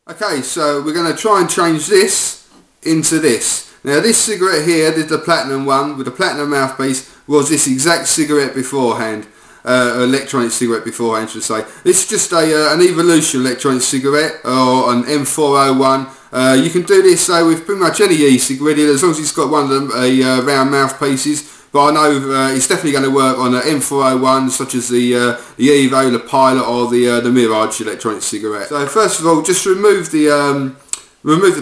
Okay, so we're going to try and change this into this. Now this cigarette here, this is the platinum one with the platinum mouthpiece, was this exact cigarette beforehand. Electronic cigarette beforehand, should I say. This is just an Evolution electronic cigarette, or an M401. You can do this with pretty much any E-Cig really, as long as it's got one of them round mouthpieces. But I know it's definitely going to work on an M401, such as the Evo, the Pilot, or the Mirage electronic cigarette. So first of all, just remove the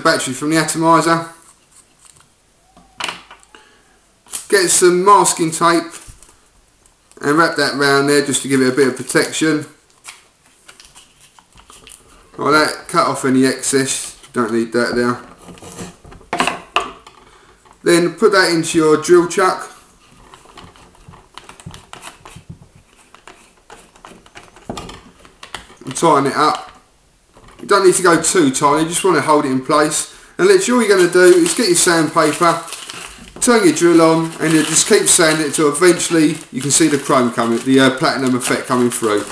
battery from the atomizer. Get some masking tape and wrap that round there just to give it a bit of protection. Like that, cut off any excess, don't need that there. Then put that into your drill chuck. And tighten it up. You don't need to go too tight, you just want to hold it in place. And literally all you're going to do is get your sandpaper, turn your drill on, and you just keep sanding it until eventually you can see the chrome coming, the platinum effect coming through.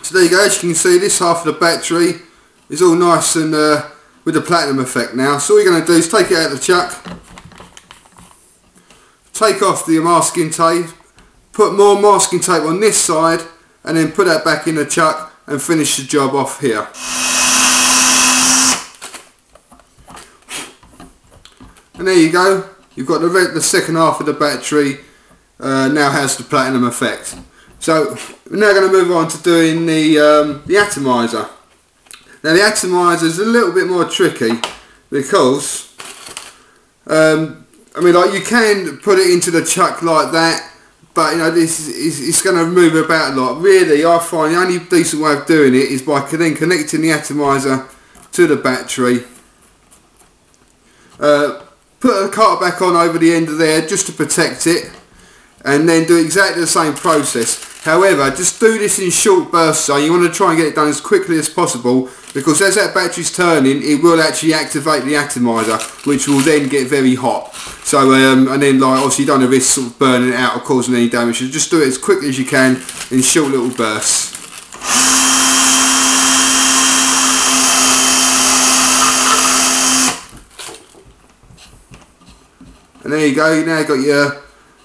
So there you go, as you can see, this half of the battery is all nice and with the platinum effect now. So all you're going to do is take it out of the chuck, take off the masking tape, put more masking tape on this side, and then put that back in the chuck and finish the job off here. And there you go, you've got the second half of the battery now has the platinum effect. So we're now going to move on to doing the atomizer. Now the atomizer is a little bit more tricky because I mean, like, you can put it into the chuck like that, but you know, this is it's going to move about a lot. Really, I find the only decent way of doing it is by then connecting the atomizer to the battery. Put a cutter back on over the end of there just to protect it, and then do exactly the same process. However, just do this in short bursts, so you want to try and get it done as quickly as possible, because as that battery's turning, it will actually activate the atomizer, which will then get very hot. So, and then, like, obviously you don't have risk sort of burning it out or causing any damage. So just do it as quickly as you can in short little bursts. And there you go. You now got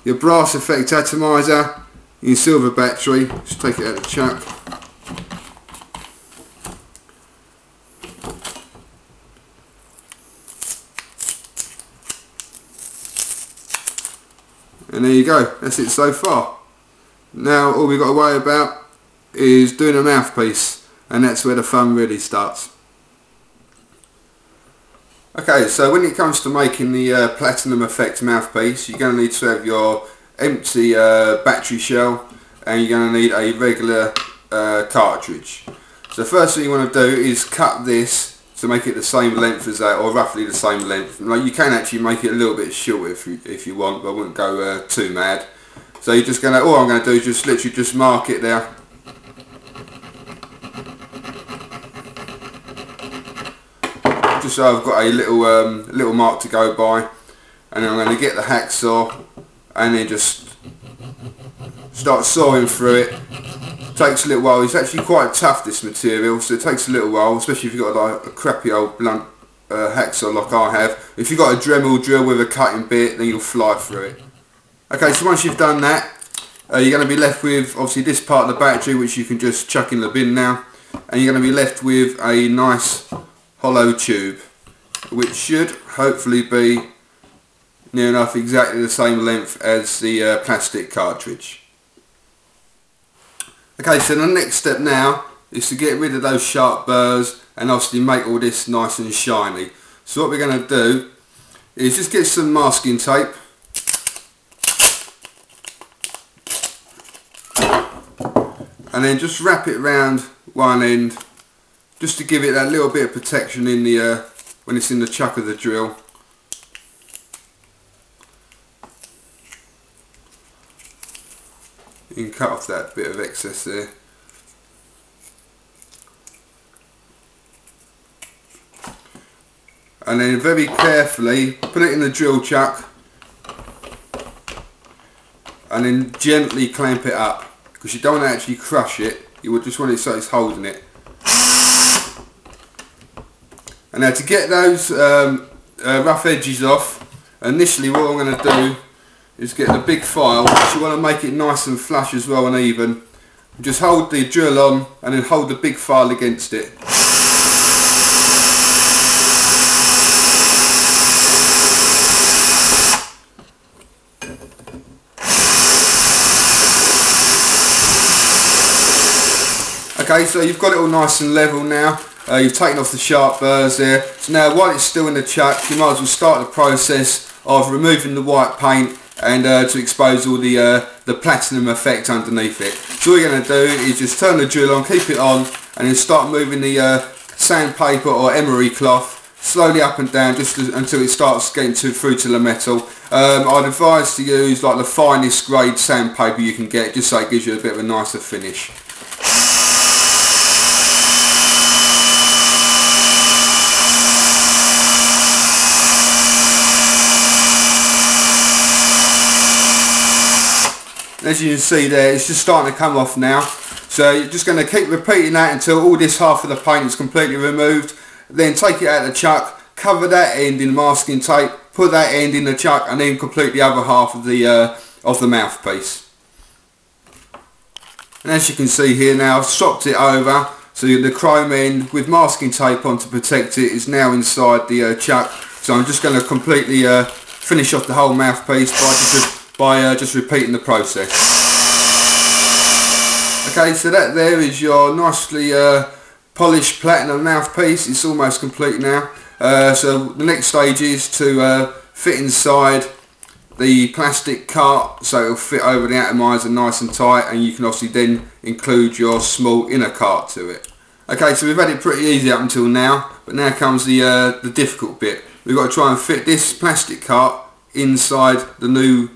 your brass effect atomizer, your silver battery. Just take it out of the chuck. And there you go, that's it so far. Now all we've got to worry about is doing a mouthpiece, and that's where the fun really starts. Okay, so when it comes to making the platinum effect mouthpiece, you're going to need to have your empty battery shell, and you're going to need a regular cartridge. So the first thing you want to do is cut this to make it the same length as that, or roughly the same length. Like, you can actually make it a little bit shorter if you want, but I wouldn't go too mad. So you're just gonna, all I'm going to do is just literally just mark it there. Just so I've got a little mark to go by, and then I'm going to get the hacksaw and then just start sawing through it. Takes a little while. It's actually quite tough, this material, so it takes a little while, especially if you've got like a crappy old blunt hacksaw like I have. If you've got a Dremel drill with a cutting bit, then you'll fly through it. Okay, so once you've done that, you're going to be left with obviously this part of the battery, which you can just chuck in the bin now, and you're going to be left with a nice hollow tube, which should hopefully be near enough exactly the same length as the plastic cartridge. Okay, so the next step now is to get rid of those sharp burrs and obviously make all this nice and shiny. So what we're going to do is just get some masking tape, and then just wrap it around one end just to give it that little bit of protection in the when it's in the chuck of the drill. You can cut off that bit of excess there. And then very carefully put it in the drill chuck and then gently clamp it up, because you don't want to actually crush it, you would just want it so it's holding it. And now to get those rough edges off, initially what I'm going to do is get the big file, which you want to make it nice and flush as well and even. Just hold the drill on and then hold the big file against it. Okay, so you've got it all nice and level now. You've taken off the sharp burrs there. So now while it's still in the chuck, you might as well start the process of removing the white paint and to expose all the platinum effect underneath it. So all you're going to do is just turn the drill on, keep it on, and then start moving the sandpaper or emery cloth slowly up and down just until it starts getting through to the metal. I'd advise to use like the finest grade sandpaper you can get, just so it gives you a bit of a nicer finish. As you can see there, it's just starting to come off now. So you're just going to keep repeating that until all this half of the paint is completely removed. Then take it out of the chuck, cover that end in masking tape, put that end in the chuck, and then complete the other half of the mouthpiece. And as you can see here now, I've swapped it over, so the chrome end with masking tape on to protect it is now inside the chuck. So I'm just going to completely finish off the whole mouthpiece by just repeating the process. Okay, so that there is your nicely polished platinum mouthpiece. It's almost complete now. So the next stage is to fit inside the plastic cart so it'll fit over the atomizer nice and tight, and you can obviously then include your small inner cart to it. Okay, so we've had it pretty easy up until now, but now comes the difficult bit. We've got to try and fit this plastic cart inside the new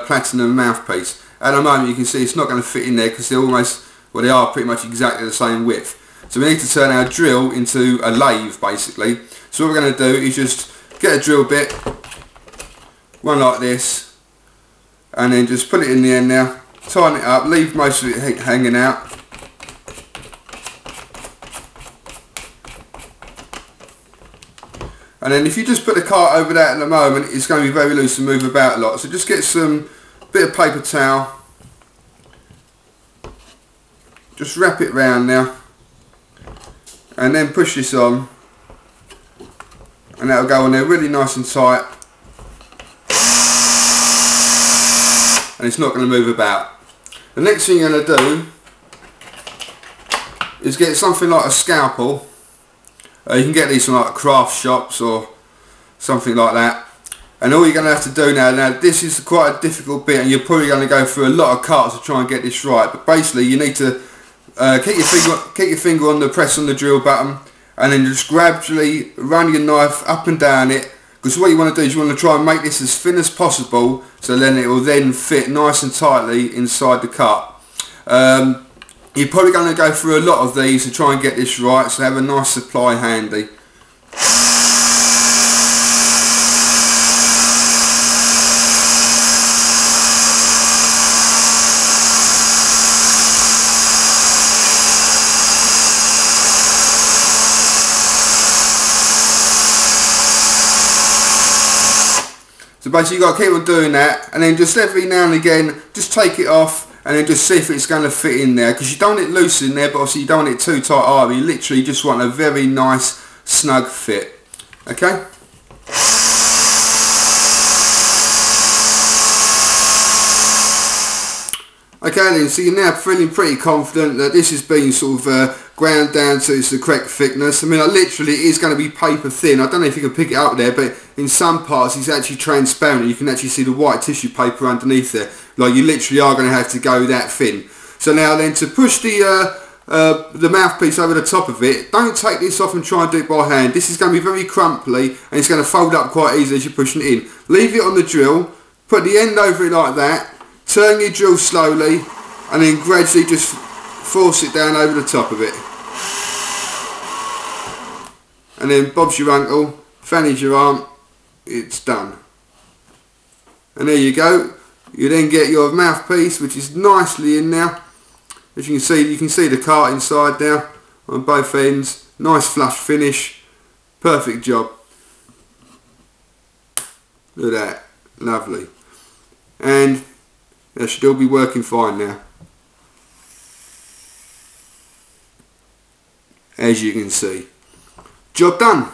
platinum mouthpiece. At the moment you can see it's not going to fit in there because they're almost, well, they are pretty much exactly the same width. So we need to turn our drill into a lathe basically. So what we're going to do is just get a drill bit, one like this, and then just put it in the end now, tighten it up, leave most of it hanging out. And then if you just put the cart over that at the moment, it's going to be very loose and move about a lot. So just get some bit of paper towel, just wrap it round now, and then push this on, and that'll go on there really nice and tight, and it's not going to move about. The next thing you're going to do is get something like a scalpel. You can get these from like craft shops or something like that, and all you're going to have to do now this is quite a difficult bit and you're probably going to go through a lot of carts to try and get this right, but basically you need to keep your finger on the press on the drill button, and then just gradually run your knife up and down it, because what you want to do is you want to try and make this as thin as possible so then it will then fit nice and tightly inside the cart. You're probably going to go through a lot of these to try and get this right, so have a nice supply handy. So basically you've got to keep on doing that, and then just every now and again just take it off and then just see if it's going to fit in there, because you don't want it loose in there, but obviously you don't want it too tight either. You literally just want a very nice snug fit. Okay? Okay then, so you're now feeling pretty confident that this has been sort of ground down to the correct thickness. I mean, like, literally it is going to be paper thin. I don't know if you can pick it up there, but in some parts it's actually transparent. You can actually see the white tissue paper underneath there. Like, you literally are going to have to go that thin. So now then, to push the mouthpiece over the top of it, don't take this off and try and do it by hand. This is going to be very crumply and it's going to fold up quite easily as you're pushing it in. Leave it on the drill, put the end over it like that, turn your drill slowly, and then gradually just force it down over the top of it. And then bob's your uncle, fanny's your aunt, it's done. And there you go. You then get your mouthpiece, which is nicely in now. As you can see the cart inside now on both ends. Nice flush finish. Perfect job. Look at that. Lovely. And that should all be working fine now. As you can see. Job done.